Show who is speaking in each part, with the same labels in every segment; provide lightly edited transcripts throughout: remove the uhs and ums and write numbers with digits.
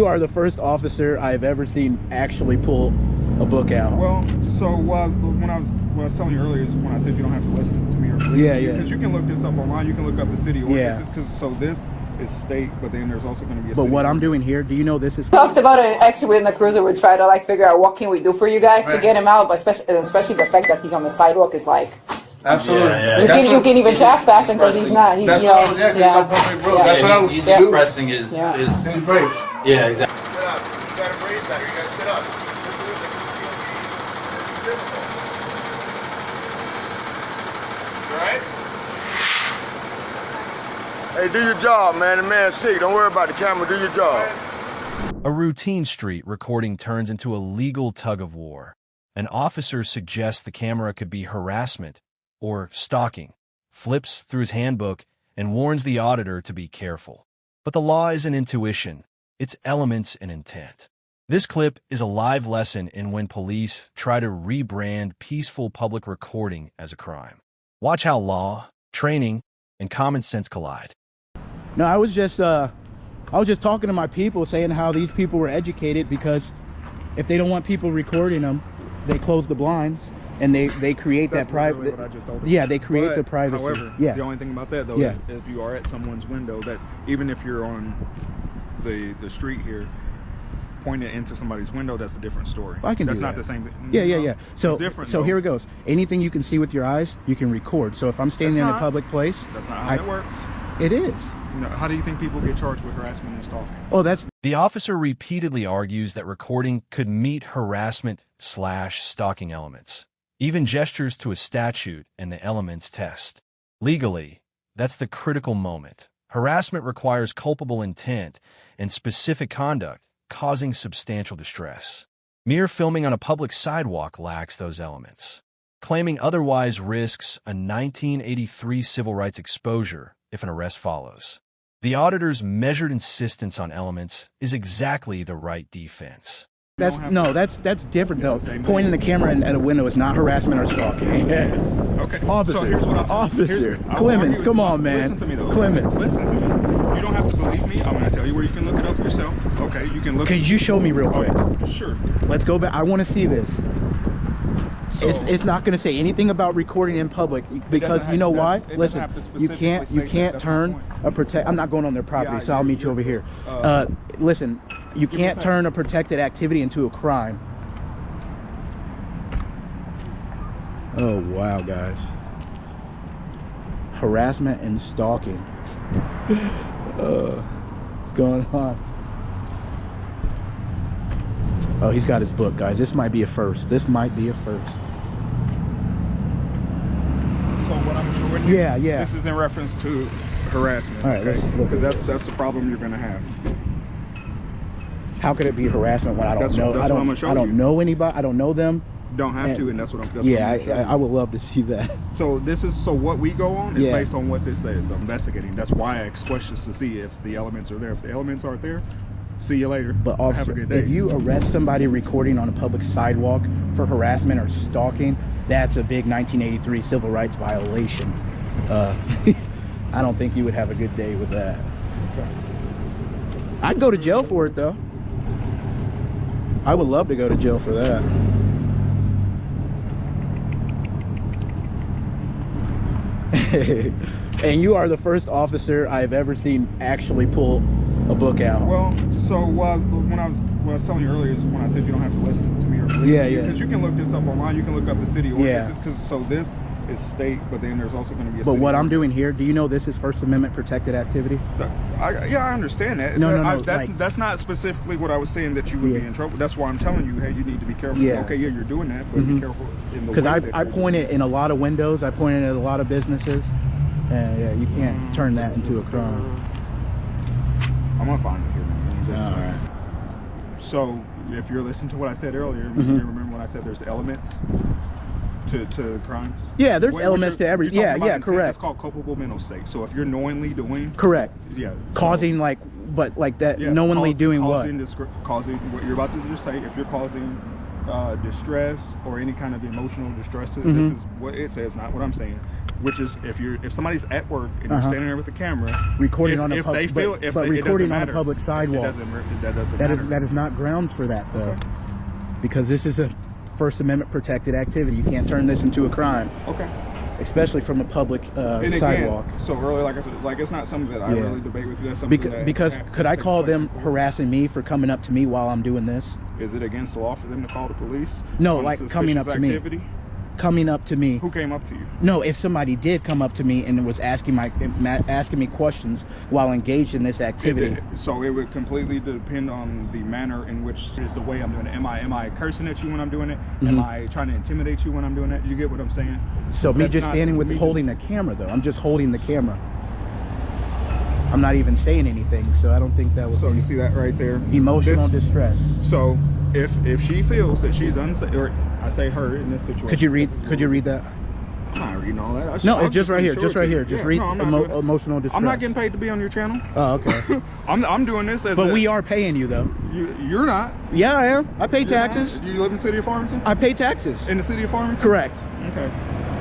Speaker 1: you are the first officer I've ever seen actually pull a book out.
Speaker 2: Well, so when I was telling you earlier is when I said you don't have to listen to me or believe me, because you can look this up online. You can look up the city ordinance. So this is state, but then there's also going to be a
Speaker 1: But
Speaker 2: city
Speaker 1: what
Speaker 2: ordinance.
Speaker 1: I'm doing here, do you know this is...
Speaker 3: Talked about it actually in the cruiser. We try to like figure out what can we do for you guys to get him out, but especially the fact that he's on the sidewalk is like...
Speaker 4: Absolutely.
Speaker 3: You can even trespass him because he's not. He's
Speaker 4: That's what I was
Speaker 5: He's expressing his
Speaker 4: brakes.
Speaker 5: Yeah, exactly.
Speaker 4: Sit up. You gotta breathe better. You gotta sit up. Alright? Hey, do your job, man. The man's sick. Don't worry about the camera. Do your job.
Speaker 6: A routine street recording turns into a legal tug-of-war. An officer suggests the camera could be harassment or stalking, flips through his handbook, and warns the auditor to be careful. But the law isn't intuition, it's elements and intent. This clip is a live lesson in when police try to rebrand peaceful public recording as a crime. Watch how law, training, and common sense collide.
Speaker 1: No, I was just talking to my people, saying how these people were educated, because if they don't want people recording them, they close the blinds. And they create that private. Yeah, they create the privacy.
Speaker 2: However, the only thing about that though is if you are at someone's window, that's even if you're on the street here, pointing into somebody's window, that's a different story.
Speaker 1: I can
Speaker 2: that's
Speaker 1: do
Speaker 2: not
Speaker 1: that.
Speaker 2: the same thing.
Speaker 1: Yeah. So
Speaker 2: it's different.
Speaker 1: So
Speaker 2: though.
Speaker 1: here it goes. Anything you can see with your eyes, you can record. So if I'm standing in a public place,
Speaker 2: that's not how that works.
Speaker 1: It is.
Speaker 2: No, how do you think people get charged with harassment and stalking?
Speaker 1: Oh, that's...
Speaker 6: The officer repeatedly argues that recording could meet harassment/stalking elements. Even gestures to a statute and the elements test. Legally, that's the critical moment. Harassment requires culpable intent and specific conduct, causing substantial distress. Mere filming on a public sidewalk lacks those elements. Claiming otherwise risks a 1983 civil rights exposure if an arrest follows. The auditor's measured insistence on elements is exactly the right defense.
Speaker 1: That's different though. Pointing the camera at a window is not harassment or stalking.
Speaker 2: Yes. Okay.
Speaker 1: Officer,
Speaker 2: so here's what I'll
Speaker 1: officer, Clemens, come on, man.
Speaker 2: Listen to me though.
Speaker 1: Clemens.
Speaker 2: Listen to me. You don't have to believe me. I'm going to tell you where you can look it up yourself. Okay, you can look.
Speaker 1: Could you show me real quick?
Speaker 2: Sure.
Speaker 1: Let's go back. I want to see this.
Speaker 2: So,
Speaker 1: it's not going to say anything about recording in public, because you know why? Listen, you can't turn a protect. I'm not going on their property, so I'll meet you over here. Listen, you can't turn a protected activity into a crime. Oh wow, guys! Harassment and stalking. What's going on? Oh, he's got his book, guys. This might be a first. This might be a first.
Speaker 2: So what I'm showing you, this is in reference to harassment.
Speaker 1: All right, let's look.
Speaker 2: Because that's the problem you're going to have.
Speaker 1: How could it be harassment when I don't know? I don't know anybody. I don't know them.
Speaker 2: Don't have to, and that's what I'm.
Speaker 1: I would love to see that.
Speaker 2: So what we go on is based on what this says. I'm investigating. That's why I ask questions to see if the elements are there. If the elements aren't there, see you later.
Speaker 1: But also,
Speaker 2: have a good day.
Speaker 1: If you arrest somebody recording on a public sidewalk for harassment or stalking, that's a big 1983 civil rights violation. I don't think you would have a good day with that.
Speaker 2: Okay.
Speaker 1: I'd go to jail for it though. I would love to go to jail for that. And you are the first officer I've ever seen actually pull a book out.
Speaker 2: Well, so when I was telling you earlier is when I said you don't have to listen to me or believe me, because you can look this up online. You can look up the city ordinance. So this is state, but then there's also going to be a city
Speaker 1: what I'm
Speaker 2: ordinance.
Speaker 1: doing here, do you know this is First Amendment protected activity?
Speaker 2: I understand that.
Speaker 1: No,
Speaker 2: that's not specifically what I was saying that you would be in trouble. That's why I'm telling you, hey, you need to be careful. Okay, you're doing that, but be careful in the way that
Speaker 1: I pointed in a lot of windows. I pointed at a lot of businesses, and you can't turn that into a crime.
Speaker 2: I'm gonna find it here, man.
Speaker 1: All right.
Speaker 2: So if you're listening to what I said earlier, you remember when I said there's elements to crimes?
Speaker 1: Yeah, there's elements to every. Yeah, correct.
Speaker 2: It's called culpable mental state. So if you're knowingly doing.
Speaker 1: Correct.
Speaker 2: Yeah.
Speaker 1: Causing knowingly doing what?
Speaker 2: Causing what you're about to just say. If you're causing distress or any kind of emotional distress to it. This is what it says, not what I'm saying. Which is if somebody's at work and you're standing there with the camera
Speaker 1: recording on a
Speaker 2: recording
Speaker 1: on a public sidewalk, that is not grounds for that though, because this is a First Amendment protected activity. You can't turn this into a crime.
Speaker 2: Okay.
Speaker 1: Especially from a public sidewalk.
Speaker 2: So earlier, like I said, like it's not something that I really debate with you. That's something
Speaker 1: because could I call them harassing me for coming up to me while I'm doing this?
Speaker 2: Is it against the law for them to call the police?
Speaker 1: No, like coming up to me. Coming up to me.
Speaker 2: Who came up to you?
Speaker 1: No, if somebody did come up to me and was asking me questions while engaged in this activity.
Speaker 2: So it would completely depend on the manner in which is the way I'm doing it. Am I cursing at you when I'm doing it? Am I trying to intimidate you when I'm doing it? You get what I'm saying?
Speaker 1: So me just standing with holding the camera though. I'm just holding the camera. I'm not even saying anything, so I don't think that was.
Speaker 2: So you see that right there?
Speaker 1: Emotional distress.
Speaker 2: So if she feels that she's unsafe, or I say her in this situation.
Speaker 1: Could you read that?
Speaker 2: I'm not reading all that.
Speaker 1: No, it's just right here. Just right here. Just read emotional distress.
Speaker 2: I'm not getting paid to be on your channel.
Speaker 1: Oh, okay.
Speaker 2: I'm doing this as.
Speaker 1: But we are paying you though.
Speaker 2: You're not.
Speaker 1: Yeah, I am. I pay taxes.
Speaker 2: Do you live in the city of Farmington?
Speaker 1: I pay taxes.
Speaker 2: In the city of Farmington?
Speaker 1: Correct.
Speaker 2: Okay.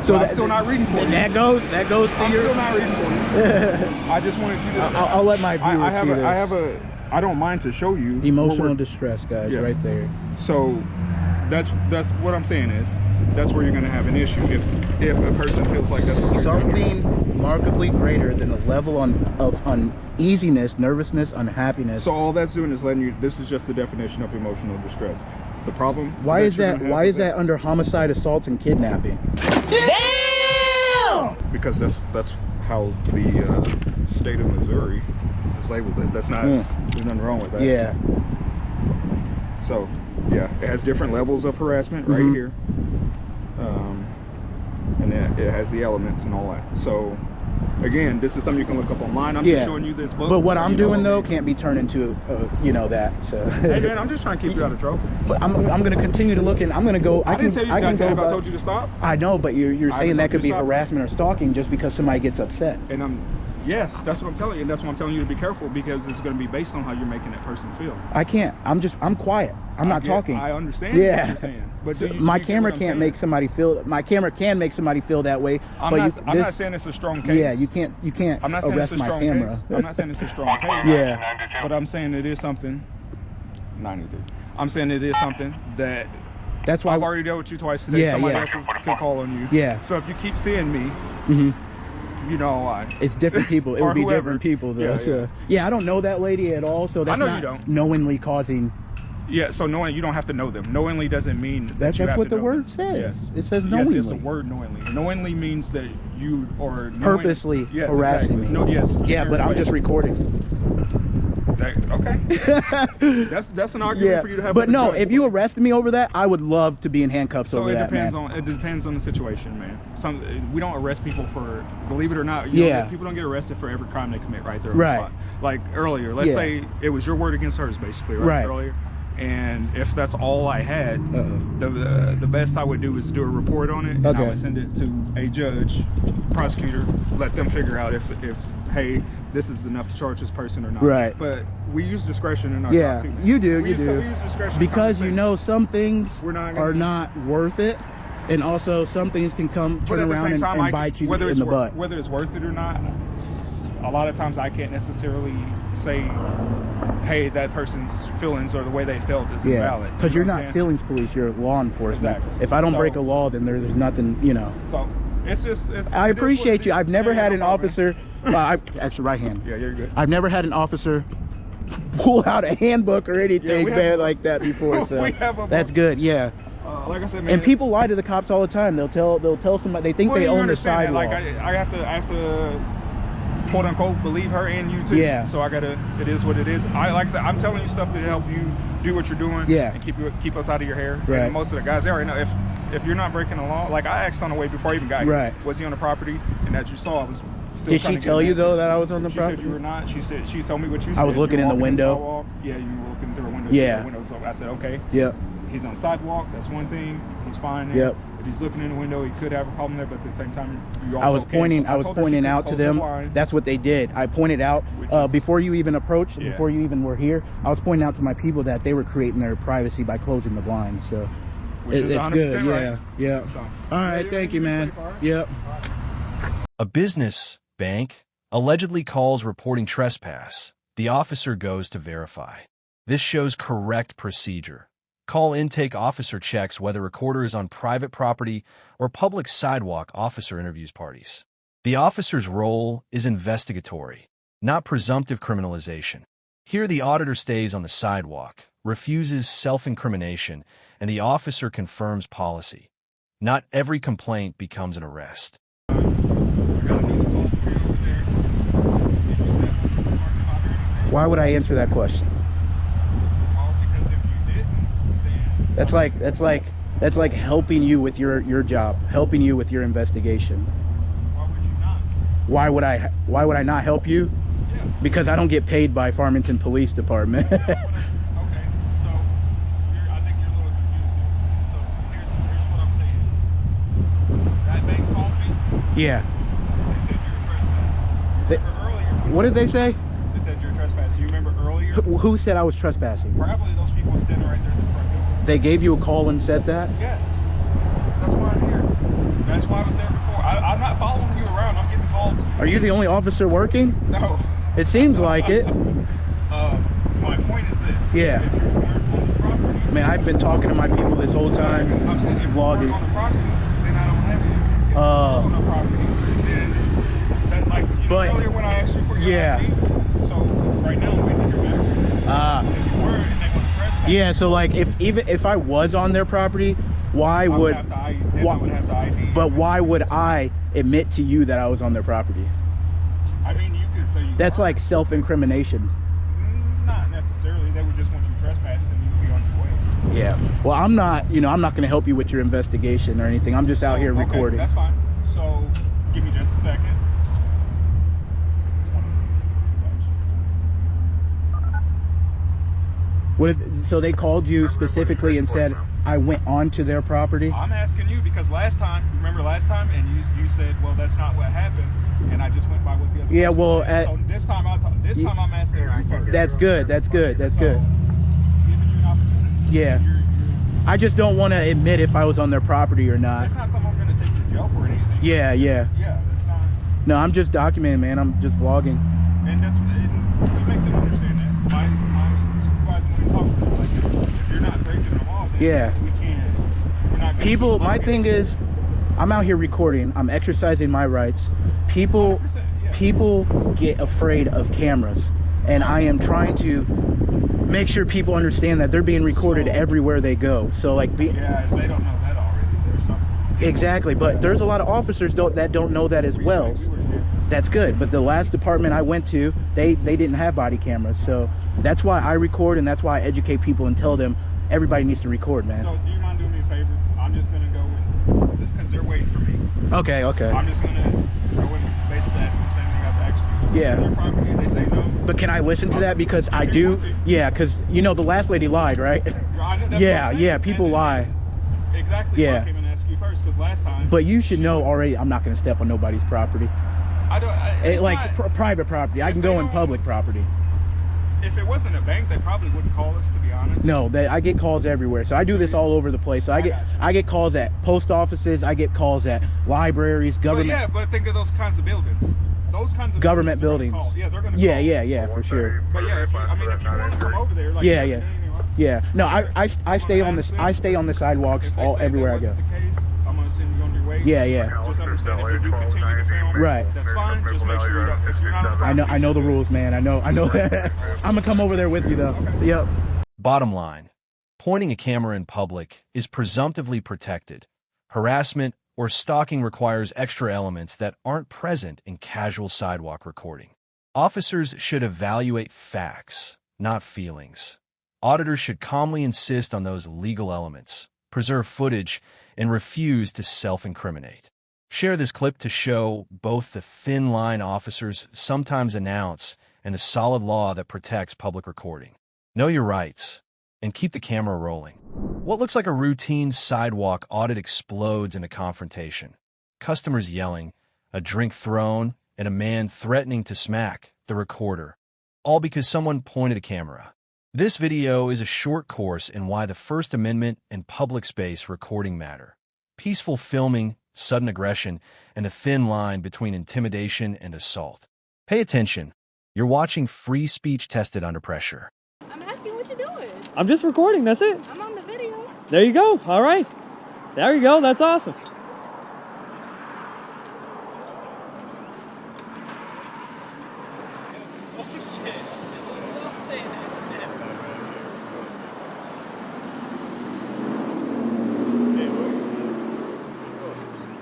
Speaker 1: So
Speaker 2: I'm still not reading for you.
Speaker 1: That goes to
Speaker 2: I'm
Speaker 1: your.
Speaker 2: still not reading for you. I just wanted you to.
Speaker 1: I'll let my viewers see this.
Speaker 2: I don't mind to show you
Speaker 1: emotional distress, guys, right there.
Speaker 2: So that's what I'm saying is that's where you're going to have an issue if a person feels like that's what you're doing.
Speaker 1: Something markedly greater than the level of uneasiness, nervousness, unhappiness.
Speaker 2: So all that's doing is letting you. This is just the definition of emotional distress. The problem.
Speaker 1: Why is that under homicide, assault, and kidnapping? Damn!
Speaker 2: Because that's how the state of Missouri is labeled it. That's not. There's nothing wrong with that.
Speaker 1: Yeah.
Speaker 2: So yeah, it has different levels of harassment right here, and it has the elements and all that. So again, this is something you can look up online. I'm just showing you this book.
Speaker 1: But what I'm doing though can't be turned into that. So.
Speaker 2: Hey man, I'm just trying to keep you out of trouble.
Speaker 1: But I'm going to continue to look, and I'm going to go.
Speaker 2: I didn't tell you guys. Have I told you to stop?
Speaker 1: I know, but you're saying that could be harassment or stalking just because somebody gets upset.
Speaker 2: And yes, that's what I'm telling you. And that's why I'm telling you to be careful, because it's going to be based on how you're making that person feel.
Speaker 1: I can't. I'm quiet. I'm not talking.
Speaker 2: I understand what you're saying. But
Speaker 1: my camera can't make somebody feel. My camera can make somebody feel that way.
Speaker 2: I'm not saying it's a strong case.
Speaker 1: Yeah, you can't.
Speaker 2: I'm not saying it's a strong case. I'm not saying it's a strong case.
Speaker 1: Yeah.
Speaker 2: But I'm saying it is something. 93. I'm saying it is something that.
Speaker 1: That's why
Speaker 2: I've already dealt with you twice today. Somebody else could call on you.
Speaker 1: Yeah.
Speaker 2: So if you keep seeing me. You know,
Speaker 1: it's different people. It would be different people though. Yeah, I don't know that lady at all, so that's not
Speaker 2: you don't.
Speaker 1: knowingly causing.
Speaker 2: Yeah, so knowing, you don't have to know them. Knowingly doesn't mean
Speaker 1: that's what the word says.
Speaker 2: Yes.
Speaker 1: It says knowingly.
Speaker 2: Yes, it's the word knowingly. Knowingly means that you are
Speaker 1: purposely harassing me.
Speaker 2: No, yes.
Speaker 1: Yeah, but I'm just recording.
Speaker 2: Okay. that's an argument for you to have.
Speaker 1: But no, if you arrested me over that, I would love to be in handcuffs over that.
Speaker 2: It depends on the situation, man. We don't arrest people for, believe it or not. People don't get arrested for every crime they commit right there on the spot. Like earlier, let's say it was your word against hers, basically, right? Earlier. And if that's all I had, the best I would do is do a report on it, and I would send it to a judge, prosecutor, let them figure out if hey, this is enough to charge this person or not.
Speaker 1: Right.
Speaker 2: But we use discretion in our job too.
Speaker 1: You do.
Speaker 2: We use discretion
Speaker 1: because some things are not worth it, and also some things can turn around and bite you in the butt.
Speaker 2: Whether it's worth it or not, a lot of times I can't necessarily say, hey, that person's feelings or the way they felt is invalid.
Speaker 1: Because you're not feelings police, you're law enforcement.
Speaker 2: Exactly.
Speaker 1: If I don't break a law, then there's nothing,
Speaker 2: So I
Speaker 1: appreciate you. I've never had an officer. Actually, right hand.
Speaker 2: Yeah, you're good.
Speaker 1: I've never had an officer pull out a handbook or anything bad like that before. So that's good. Yeah.
Speaker 2: Like I said, man.
Speaker 1: And people lie to the cops all the time. They'll tell somebody they think they own the sidewalk.
Speaker 2: Like I have to quote unquote believe her and you too.
Speaker 1: Yeah.
Speaker 2: So it is what it is. Like I said, I'm telling you stuff to help you do what you're doing.
Speaker 1: Yeah.
Speaker 2: And keep us out of your hair.
Speaker 1: Right.
Speaker 2: And most of the guys, they already know if you're not breaking the law. Like I asked on the way before I even got here.
Speaker 1: Right.
Speaker 2: Was he on the property? And as you saw, I was still.
Speaker 1: Did she tell you though that I was on the property?
Speaker 2: She said you were not. She told me what you said.
Speaker 1: I was looking in the window.
Speaker 2: Yeah, you were looking through a window.
Speaker 1: Yeah.
Speaker 2: So I said, okay.
Speaker 1: Yep.
Speaker 2: He's on the sidewalk. That's one thing. He's fine there.
Speaker 1: Yep.
Speaker 2: If he's looking in the window, he could have a problem there. But at the same time, you also
Speaker 1: I was pointing out to them. That's what they did. I pointed out before you even approached, before you even were here. I was pointing out to my people that they were creating their privacy by closing the blinds. So
Speaker 2: which is 100%
Speaker 1: good.
Speaker 2: right.
Speaker 1: Yeah.
Speaker 2: So,
Speaker 1: All right. Thank you, man. Yep.
Speaker 6: A business bank allegedly calls reporting trespass. The officer goes to verify. This shows correct procedure. Call intake officer checks whether recorder is on private property or public sidewalk. Officer interviews parties. The officer's role is investigatory, not presumptive criminalization. Here the auditor stays on the sidewalk, refuses self-incrimination, and the officer confirms policy. Not every complaint becomes an arrest.
Speaker 1: Why would I answer that question?
Speaker 2: Well, because if you didn't, then
Speaker 1: That's like helping you with your job, helping you with your investigation.
Speaker 2: why would you not?
Speaker 1: Why would I not help you?
Speaker 2: Yeah.
Speaker 1: Because I don't get paid by Farmington Police Department.
Speaker 2: Okay, so I think you're a little confused here. So here's what I'm saying. That bank called me.
Speaker 1: Yeah.
Speaker 2: They said you're trespassing. You remember earlier?
Speaker 1: What did they say?
Speaker 2: They said you're trespassing. You remember earlier?
Speaker 1: Who said I was trespassing?
Speaker 2: Probably those people standing right there in the front door.
Speaker 1: They gave you a call and said that?
Speaker 2: Yes. That's why I'm here. That's why I was there before. I'm not following you around. I'm getting called.
Speaker 1: Are you the only officer working?
Speaker 2: No.
Speaker 1: It seems like it.
Speaker 2: My point is this.
Speaker 1: Yeah.
Speaker 2: If you're on the property,
Speaker 1: Man, I've been talking to my people this whole time,
Speaker 2: I'm saying if
Speaker 1: vlogging.
Speaker 2: you're on the property, then I don't have you. If you're on the property, then that, like, you know, earlier when I asked you for your ID, so right now I'm waiting to hear back. If you were and they want to trespass,
Speaker 1: Yeah, so like if I was on their property, why would
Speaker 2: I would have to ID.
Speaker 1: but why would I admit to you that I was on their property?
Speaker 2: I mean, you could say you
Speaker 1: That's
Speaker 2: are.
Speaker 1: like self-incrimination.
Speaker 2: Not necessarily. They would just want you trespassing and you'd be on your way.
Speaker 1: Yeah. Well, I'm not going to help you with your investigation or anything. I'm just out here
Speaker 2: Okay,
Speaker 1: recording.
Speaker 2: that's fine. So, give me just a second.
Speaker 1: What if, so they called you specifically and said I went onto their property?
Speaker 2: I'm asking you because last time, remember last time, and you said, well, that's not what happened, and I just went by what the other person
Speaker 1: well,
Speaker 2: said. So this time I'm asking you first.
Speaker 1: That's good. That's good. That's
Speaker 2: So,
Speaker 1: good.
Speaker 2: giving you an opportunity.
Speaker 1: Yeah.
Speaker 2: You're,
Speaker 1: I just don't want to admit if I was on their property or not.
Speaker 2: that's not something I'm going to take you to jail for or anything.
Speaker 1: Yeah.
Speaker 2: Yeah, that's not.
Speaker 1: No, I'm just documenting, man. I'm just vlogging.
Speaker 2: And we make them understand that. My supervisor, when we talk to them, like, if you're not breaking the law, then
Speaker 1: Yeah.
Speaker 2: we're not gonna
Speaker 1: People,
Speaker 2: keep
Speaker 1: my
Speaker 2: looking.
Speaker 1: thing is, I'm out here recording. I'm exercising my rights. People
Speaker 2: 100%, yeah.
Speaker 1: people get afraid of cameras, and I am trying to make sure people understand that they're being recorded everywhere they go. So like,
Speaker 2: Yeah, if they don't know that already, there's something.
Speaker 1: exactly. But there's a lot of officers that don't know that as well. That's good. But the last department I went to, they didn't have body cameras. So that's why I record, and that's why I educate people and tell them everybody needs to record, man.
Speaker 2: So do you mind doing me a favor? I'm just gonna go and, because they're waiting for me.
Speaker 1: Okay.
Speaker 2: I'm just gonna go and basically ask them the same thing I've asked you.
Speaker 1: Yeah.
Speaker 2: Their property, and they say no.
Speaker 1: But can I listen to that? Because I
Speaker 2: If you
Speaker 1: do.
Speaker 2: want to.
Speaker 1: Yeah, because you know the last lady lied, right?
Speaker 2: I know, that's what I'm
Speaker 1: Yeah,
Speaker 2: saying.
Speaker 1: yeah. People
Speaker 2: And
Speaker 1: lie.
Speaker 2: Exactly.
Speaker 1: Yeah.
Speaker 2: I came and asked you first because last time.
Speaker 1: But you should know already. I'm not going to step on nobody's property.
Speaker 2: I don't. It's
Speaker 1: Like
Speaker 2: not,
Speaker 1: private property. I
Speaker 2: if
Speaker 1: can
Speaker 2: they
Speaker 1: go in
Speaker 2: don't-
Speaker 1: public property.
Speaker 2: if it wasn't a bank, they probably wouldn't call us. To be honest.
Speaker 1: No, I get calls everywhere. So I do this all over the place. So
Speaker 2: I got you.
Speaker 1: I get calls at post offices. I get calls at libraries,
Speaker 2: But
Speaker 1: government.
Speaker 2: yeah, but think of those kinds of buildings. Those kinds of
Speaker 1: Government
Speaker 2: buildings.
Speaker 1: buildings.
Speaker 2: Yeah, they're gonna.
Speaker 1: Yeah,
Speaker 2: call.
Speaker 1: yeah, for sure.
Speaker 2: But yeah, if you want to come over there, like
Speaker 1: Yeah,
Speaker 2: you
Speaker 1: yeah.
Speaker 2: did anyway,
Speaker 1: Yeah. No, I stay on
Speaker 2: ask
Speaker 1: this.
Speaker 2: them.
Speaker 1: I stay on the sidewalks
Speaker 2: if they
Speaker 1: all
Speaker 2: say
Speaker 1: everywhere I
Speaker 2: that
Speaker 1: go.
Speaker 2: wasn't the case, I'm gonna send you on your way.
Speaker 1: Yeah, yeah.
Speaker 2: Just understand if you do continue to film,
Speaker 1: Right.
Speaker 2: that's fine. Just make sure if you're not.
Speaker 1: I know the rules, man. I know. I'm gonna come over there with you though.
Speaker 2: Okay.
Speaker 1: Yep.
Speaker 6: Bottom line, pointing a camera in public is presumptively protected. Harassment or stalking requires extra elements that aren't present in casual sidewalk recording. Officers should evaluate facts, not feelings. Auditors should calmly insist on those legal elements, preserve footage, and refuse to self-incriminate. Share this clip to show both the thin line officers sometimes announce and the solid law that protects public recording. Know your rights, and keep the camera rolling. What looks like a routine sidewalk audit explodes in a confrontation. Customers yelling, a drink thrown, and a man threatening to smack the recorder, all because someone pointed a camera. This video is a short course in why the First Amendment and public space recording matter. Peaceful filming, sudden aggression, and a thin line between intimidation and assault. Pay attention. You're watching free speech tested under pressure.
Speaker 7: I'm asking what you're doing.
Speaker 8: I'm just recording, that's it.
Speaker 7: I'm on the video.
Speaker 8: There you go. All right. There you go. That's awesome.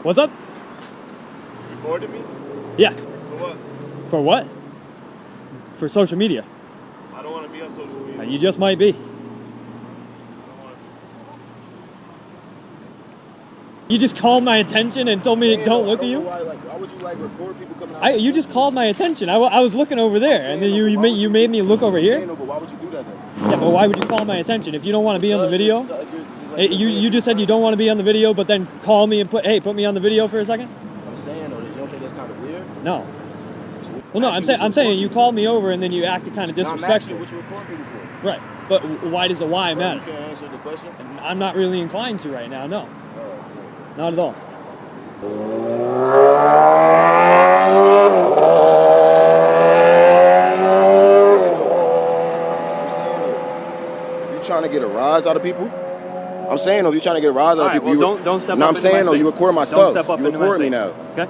Speaker 8: What's up?
Speaker 9: Recording me?
Speaker 8: Yeah.
Speaker 9: For what?
Speaker 8: For what? For social media.
Speaker 9: I don't want to be on social media.
Speaker 8: You just might be. You just called my attention and told me to don't look at you?
Speaker 9: Why would you record people coming out?
Speaker 8: You just called my attention. I was looking over there, and then you made me look over here?
Speaker 9: But why would you do that then?
Speaker 8: Yeah, but why would you call my attention? If you don't want to be on the video? You just said you don't want to be on the video, but then call me and put me on the video for a second?
Speaker 9: I'm saying, though, you don't think that's kind of weird?
Speaker 8: No. Well, no, I'm saying you called me over and then you acted kind of disrespectful.
Speaker 9: I'm asking what you record people for.
Speaker 8: Right, but why does the why matter?
Speaker 9: You can't answer the question?
Speaker 8: I'm not really inclined to right now, no. Not at all.
Speaker 9: I'm saying, though, if you're trying to get a rise out of people, I'm saying, though, if you're trying to get a rise out of people,
Speaker 8: well, don't step up.
Speaker 9: No, I'm saying, though, you record my stuff.
Speaker 8: Step up
Speaker 9: you record me now.
Speaker 8: Okay?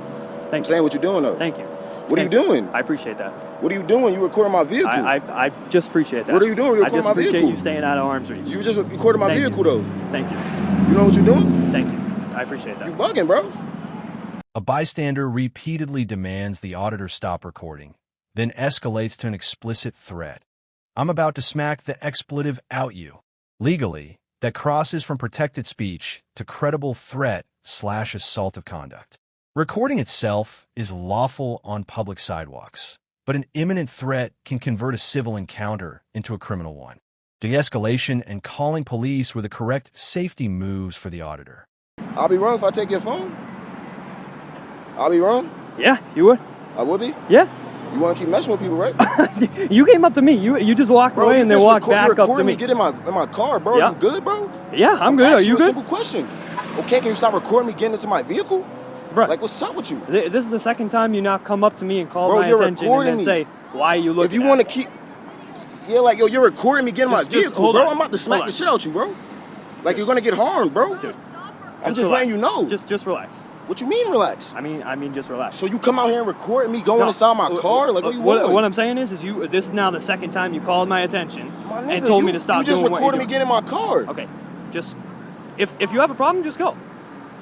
Speaker 8: Thank
Speaker 9: I'm saying what you're doing, though.
Speaker 8: Thank you.
Speaker 9: What are you doing?
Speaker 8: I appreciate that.
Speaker 9: What are you doing? You recording my vehicle.
Speaker 8: I just appreciate that.
Speaker 9: What are you doing? You're recording my vehicle.
Speaker 8: I just appreciate you staying out of arm's reach.
Speaker 9: You just recorded my vehicle, though.
Speaker 8: Thank you.
Speaker 9: You know what you're doing?
Speaker 8: Thank you. I appreciate that.
Speaker 9: You bugging, bro.
Speaker 6: A bystander repeatedly demands the auditor stop recording, then escalates to an explicit threat. I'm about to smack the expletive out you. Legally, that crosses from protected speech to credible threat/assaultive conduct. Recording itself is lawful on public sidewalks, but an imminent threat can convert a civil encounter into a criminal one. De-escalation and calling police were the correct safety moves for the auditor.
Speaker 9: I'll be wrong if I take your phone. I'll be wrong.
Speaker 8: Yeah, you would.
Speaker 9: I would be.
Speaker 8: Yeah.
Speaker 9: You want to keep messing with people, right?
Speaker 8: You came up to me. You just walked away and then walked back up to me.
Speaker 9: Get in my car, bro.
Speaker 8: Yeah.
Speaker 9: You good, bro?
Speaker 8: Yeah, I'm good. Are you good?
Speaker 9: Simple question. Okay, can you stop recording me getting into my vehicle?
Speaker 8: Bro,
Speaker 9: like, what's up with you?
Speaker 8: This is the second time you now come up to me and call my attention and then say, why are you looking at me?
Speaker 9: If you want to keep... Yeah, like, yo, you're recording me getting my vehicle, bro. I'm about to smack the shit out you, bro. Like, you're going to get harmed, bro.
Speaker 8: Dude,
Speaker 9: I'm just letting you know.
Speaker 8: Just relax.
Speaker 9: What you mean, relax?
Speaker 8: I mean, just relax.
Speaker 9: So you come out here and record me going inside my car? Like, what do you want?
Speaker 8: What I'm saying is this is now the second time you called my attention and told me to stop doing what you're doing.
Speaker 9: You just recorded me getting in my car.
Speaker 8: Okay, just... If you have a problem, just go.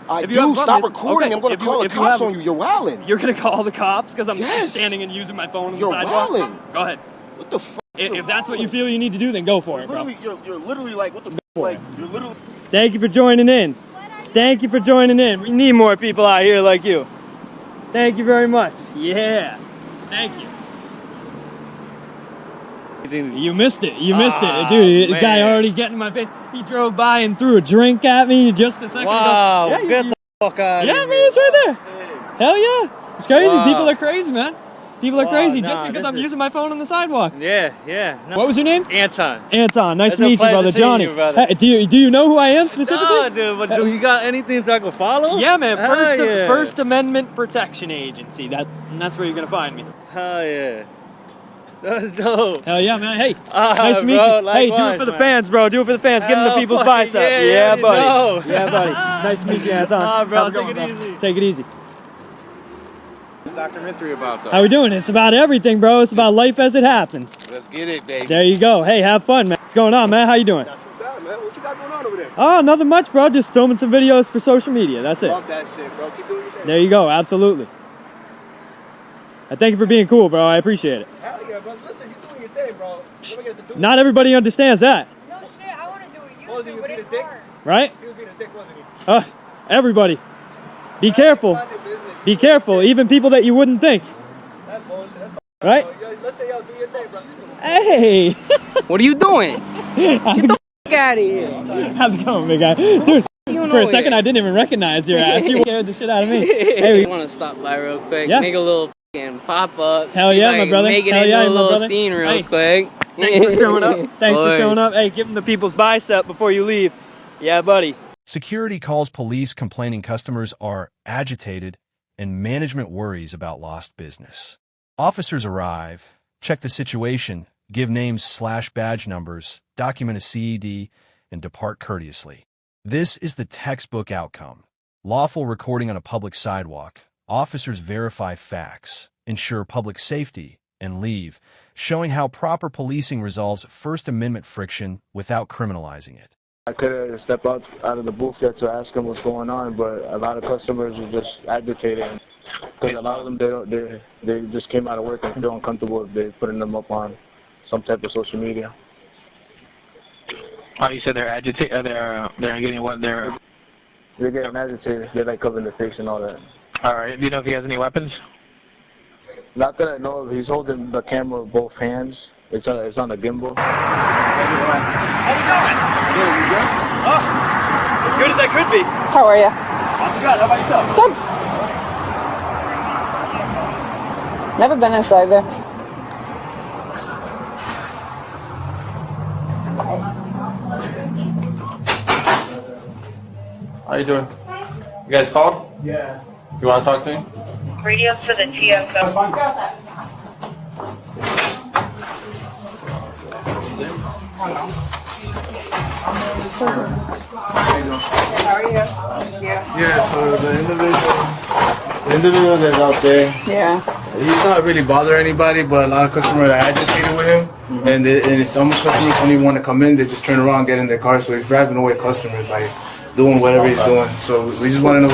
Speaker 9: I do. Stop recording. Okay, I'm going to call the cops on you. You're wilding.
Speaker 8: You're going to call the cops because I'm standing and using my phone on the sidewalk?
Speaker 9: You're wilding.
Speaker 8: Go ahead.
Speaker 9: What the fuck?
Speaker 8: If that's what you feel you need to do, then go for it, bro.
Speaker 9: You're literally like, what the fuck? Like, you're literally...
Speaker 8: Thank you for joining in. Thank you for joining in. We need more people out here like you. Thank you very much. Yeah. Thank you. You missed it. You missed it. Dude, the guy already getting in my face. He drove by and threw a drink at me just a second ago.
Speaker 10: Wow, yeah, get the fuck out of here.
Speaker 8: Yeah, man, it's right there. Hell yeah. It's crazy. Wow. People are crazy, man. People are crazy just because I'm using my phone on the sidewalk.
Speaker 10: Yeah. No.
Speaker 8: What was your name?
Speaker 10: Anton.
Speaker 8: Anton. Nice to meet you, brother. Johnny.
Speaker 10: You, brother.
Speaker 8: Hey, do you know who I am specifically?
Speaker 10: No, dude, but do you got anything so I can follow?
Speaker 8: Yeah, man. First Amendment Protection Agency. That's where you're going to find me.
Speaker 10: Hell yeah. That's dope.
Speaker 8: Hell yeah, man. Hey, nice to meet you.
Speaker 10: Likewise,
Speaker 8: hey, do it for the fans, bro. Do it for the fans. Give them the people's bicep. Yeah, buddy. Yeah, buddy. Nice to meet you, Anton.
Speaker 10: Bro, take it easy.
Speaker 8: Take it easy.
Speaker 9: Documentary about though.
Speaker 8: How we doing? It's about everything, bro. It's about life as it happens.
Speaker 9: Let's get it, baby.
Speaker 8: There you go. Hey, have fun, man. What's going on, man? How you doing?
Speaker 9: Not too bad, man. What you got going on over there?
Speaker 8: Oh, nothing much, bro. Just filming some videos for social media. That's it.
Speaker 9: Love that shit, bro. Keep doing your thing.
Speaker 8: There you go. Absolutely. Thank you for being cool, bro. I appreciate it.
Speaker 9: Hell yeah, bro. Listen, you doing your thing, bro.
Speaker 8: Not everybody understands that.
Speaker 7: No shit, I want to do it. You
Speaker 9: was
Speaker 7: do, but it's hard.
Speaker 8: Right?
Speaker 9: He was being a dick, wasn't he?
Speaker 8: Everybody. Be careful. Be careful. Even people that you wouldn't think.
Speaker 9: That's bullshit. That's
Speaker 8: right?
Speaker 9: Yo, let's say, yo, do your thing, bro.
Speaker 8: Hey.
Speaker 10: What are you doing?
Speaker 8: How's
Speaker 10: Get the fuck out of here.
Speaker 8: How's it going, big guy? Dude, for a second I didn't even recognize your ass. You scared the shit out of me. Hey,
Speaker 10: I want to stop by real quick.
Speaker 8: Yeah.
Speaker 10: Make a little Pop up.
Speaker 8: Hell yeah, my brother.
Speaker 10: Make it
Speaker 8: Hell
Speaker 10: into
Speaker 8: yeah,
Speaker 10: a
Speaker 8: my
Speaker 10: little
Speaker 8: brother.
Speaker 10: scene real
Speaker 8: Hey,
Speaker 10: quick.
Speaker 8: Thanks for showing up. Thanks for showing
Speaker 10: Boys.
Speaker 8: up. Hey, give them the people's bicep before you leave. Yeah, buddy.
Speaker 6: Security calls police complaining customers are agitated and management worries about lost business. Officers arrive, check the situation, give names/badge numbers, document a CED, and depart courteously. This is the textbook outcome. Lawful recording on a public sidewalk. Officers verify facts, ensure public safety, and leave, showing how proper policing resolves First Amendment friction without criminalizing it.
Speaker 11: I could have stepped out of the booth there to ask them what's going on, but a lot of customers are just agitating because a lot of them they just came out of work and feel uncomfortable if they're putting them up on some type of social media.
Speaker 12: Oh, you said they're agitated. They're getting what? They're
Speaker 11: getting agitated. They're like covering their face and all that.
Speaker 12: All right. Do you know if he has any weapons?
Speaker 11: Not that I know of. He's holding the camera with both hands. It's on a gimbal.
Speaker 8: How's it going? Good, you good? Oh, as good as I could be.
Speaker 3: How are you?
Speaker 8: Not too bad. How about yourself?
Speaker 3: Good. Never been inside there.
Speaker 5: How you doing? You guys called?
Speaker 1: Yeah.
Speaker 5: You want to talk to me?
Speaker 13: Radio to the TSO.
Speaker 3: How are you?
Speaker 11: Yeah, so the individual that's out there, he's not really bothering anybody, but a lot of customers are agitated with him, and some customers don't even want to come in. They just turn around and get in their car, so he's driving away customers by doing whatever he's doing. So we just want to know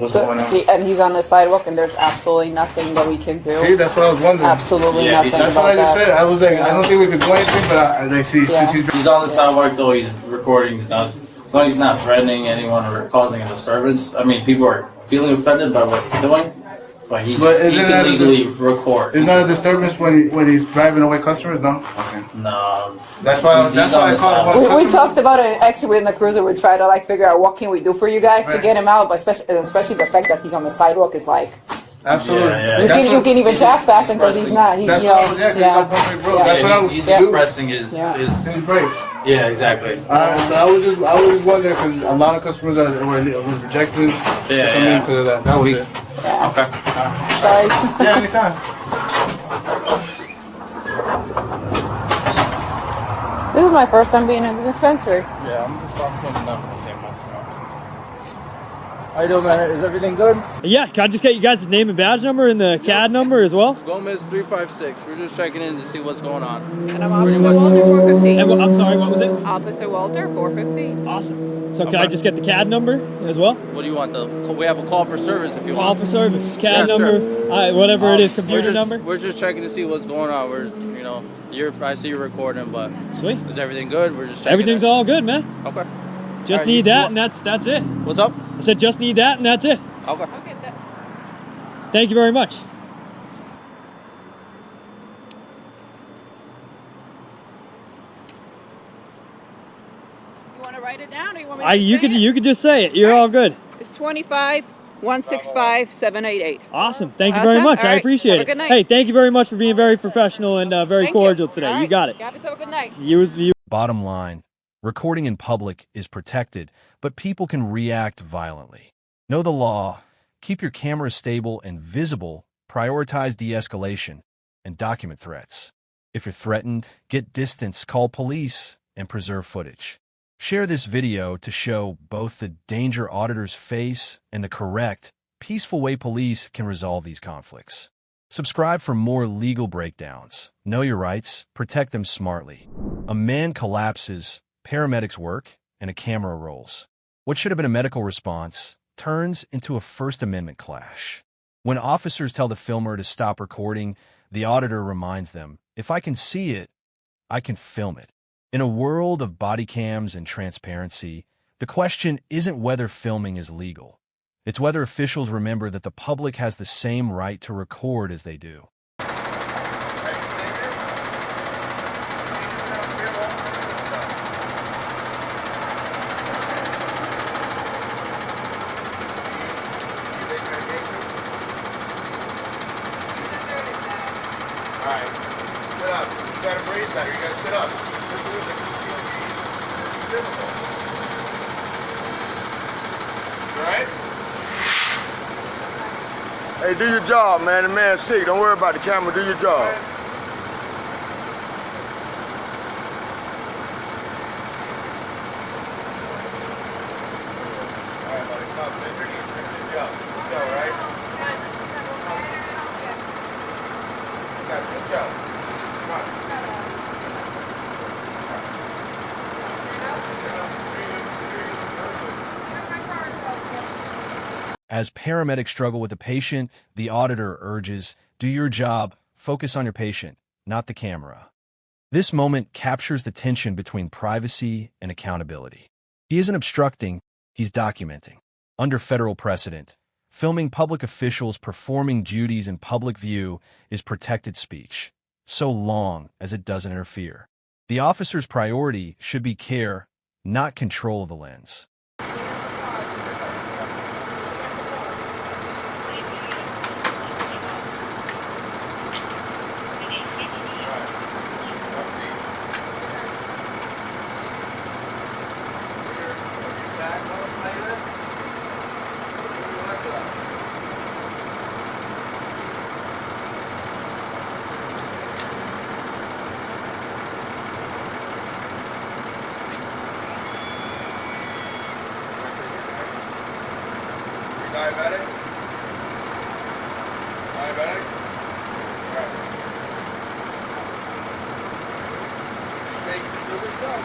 Speaker 11: what's going on.
Speaker 3: And he's on the sidewalk, and there's absolutely nothing that we can do.
Speaker 11: See, that's what I was wondering.
Speaker 3: Absolutely nothing.
Speaker 11: That's what I just said. I was like, I don't think we could do anything, but
Speaker 5: He's on the sidewalk though. He's recording. He's not. As long as he's not threatening anyone or causing a disturbance. I mean, people are feeling offended by what he's doing, but he can legally record.
Speaker 11: Isn't that a disturbance when he's driving away customers? No. Okay.
Speaker 5: No.
Speaker 11: That's why I called.
Speaker 3: We talked about it actually in the cruiser. We tried to like figure out what can we do for you guys to get him out, but especially the fact that he's on the sidewalk is like.
Speaker 11: Absolutely.
Speaker 3: You can even trespass him because he's not. He's
Speaker 5: He's expressing his
Speaker 11: brakes.
Speaker 5: Yeah, exactly.
Speaker 11: So I was just wondering because a lot of customers were rejected because of that. That was it.
Speaker 5: Okay.
Speaker 3: Sorry.
Speaker 11: Yeah, anytime.
Speaker 3: This is my first time being in the dispensary.
Speaker 11: Yeah, I'm just talking something now. How you doing, man? Is everything good?
Speaker 8: Yeah, can I just get you guys' name and badge number and the CAD number as well?
Speaker 10: Gomez 356. We're just checking in to see what's going on.
Speaker 3: And I'm Officer Walter 415.
Speaker 8: And, I'm sorry, what was it?
Speaker 3: Officer Walter 415.
Speaker 8: Awesome. So can I just get the CAD number as well?
Speaker 10: What do you want? We have a call for service if you
Speaker 8: Call
Speaker 10: want.
Speaker 8: for service, CAD number,
Speaker 10: Sure.
Speaker 8: whatever it is, computer number.
Speaker 10: We're just checking to see what's going on. I see you're recording, but
Speaker 8: sweet.
Speaker 10: Is everything good? We're just checking.
Speaker 8: Everything's all good, man.
Speaker 10: Okay.
Speaker 8: Just need that, and that's it.
Speaker 10: What's up?
Speaker 8: I said just need that, and that's it.
Speaker 10: Okay.
Speaker 8: Thank you very much.
Speaker 3: You want to write it down, or you want me to
Speaker 8: You could just say it. You're all good.
Speaker 3: It's 25-165-788.
Speaker 8: Awesome. Thank you very much.
Speaker 3: All
Speaker 8: I
Speaker 3: right.
Speaker 8: appreciate
Speaker 3: Have
Speaker 8: it.
Speaker 3: a good night.
Speaker 8: Hey, thank you very much for being very professional and very
Speaker 3: Thank
Speaker 8: cordial
Speaker 3: you.
Speaker 8: today.
Speaker 3: All right.
Speaker 8: You got it.
Speaker 3: Have yourself a good night.
Speaker 8: You.
Speaker 6: Bottom line, recording in public is protected, but people can react violently. Know the law, keep your camera stable and visible, prioritize de-escalation, and document threats. If you're threatened, get distance, call police, and preserve footage. Share this video to show both the danger auditors face and the correct, peaceful way police can resolve these conflicts. Subscribe for more legal breakdowns. Know your rights, protect them smartly. A man collapses, paramedics work, and a camera rolls. What should have been a medical response turns into a First Amendment clash. When officers tell the filmer to stop recording, the auditor reminds them, if I can see it, I can film it. In a world of body cams and transparency, the question isn't whether filming is legal. It's whether officials remember that the public has the same right to record as they do.
Speaker 4: that. You gotta sit up. Right? Hey, do your job, man. The man's sick. Don't worry about the camera. Do your job.
Speaker 6: As paramedics struggle with a patient, the auditor urges, do your job, focus on your patient, not the camera. This moment captures the tension between privacy and accountability. He isn't obstructing, he's documenting. Under federal precedent, filming public officials performing duties in public view is protected speech, so long as it doesn't interfere. The officer's priority should be care, not control of the lens.
Speaker 4: Diabetic? Diabetic? Alright. You take sugar stuff?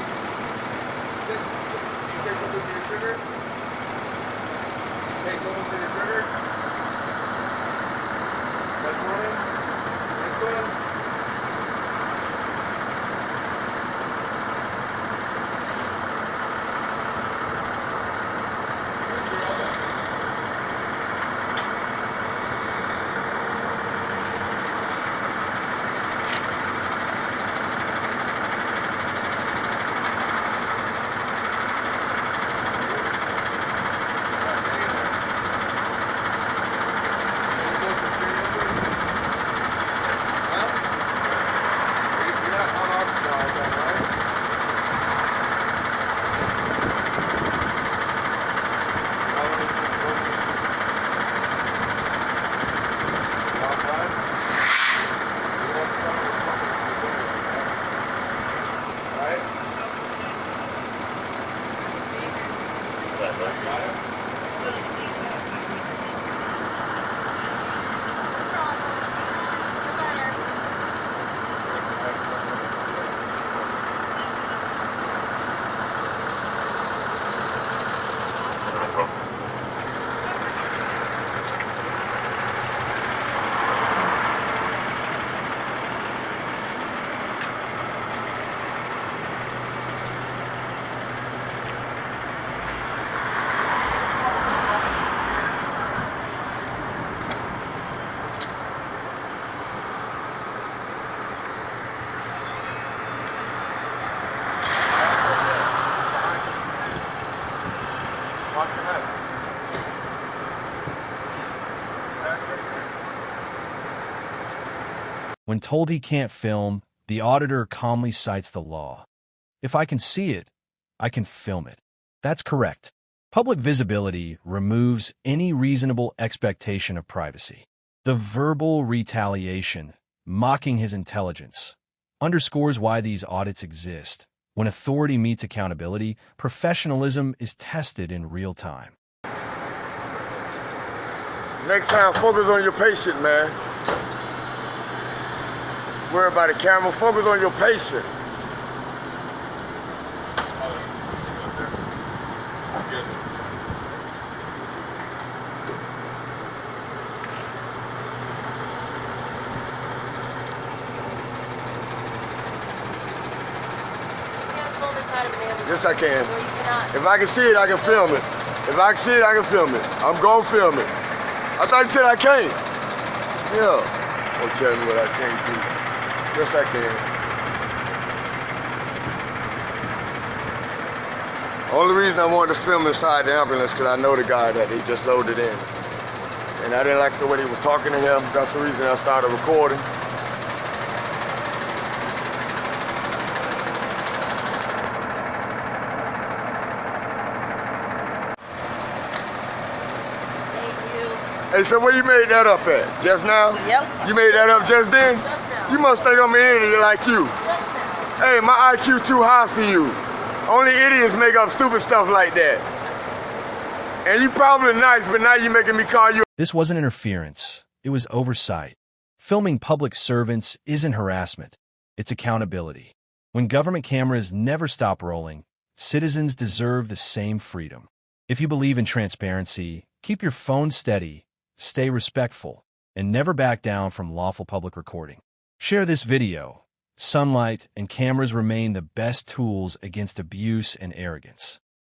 Speaker 4: Do you take something for your sugar? You take something for your sugar? Metformin? Insulin?
Speaker 6: When told he can't film, the auditor calmly cites the law. If I can see it, I can film it. That's correct. Public visibility removes any reasonable expectation of privacy. The verbal retaliation, mocking his intelligence, underscores why these audits exist. When authority meets accountability, professionalism is tested in real time.
Speaker 4: Next time, focus on your patient, man. Worry about the camera, focus on your patient. Yes, I can. If I can see it, I can film it. If I can see it, I can film it. I'm gonna film it. I thought you said I can't. Yeah. Don't tell me what I can't do. Yes, I can. Only reason I wanted to film inside the ambulance because I know the guy that they just loaded in. And I didn't like the way they were talking to him. That's the reason I started recording. Hey, so where you made that up at? Just now?
Speaker 14: Yep.
Speaker 4: You made that up just then?
Speaker 14: Just now.
Speaker 4: You must think I'm an idiot like you.
Speaker 14: Just now.
Speaker 4: Hey, my IQ too high for you. Only idiots make up stupid stuff like that. And you probably nice, but now you making me call you.
Speaker 6: This wasn't interference. It was oversight. Filming public servants isn't harassment. It's accountability. When government cameras never stop rolling, citizens deserve the same freedom. If you believe in transparency, keep your phone steady, stay respectful, and never back down from lawful public recording. Share this video. Sunlight and cameras remain the best tools against abuse and arrogance.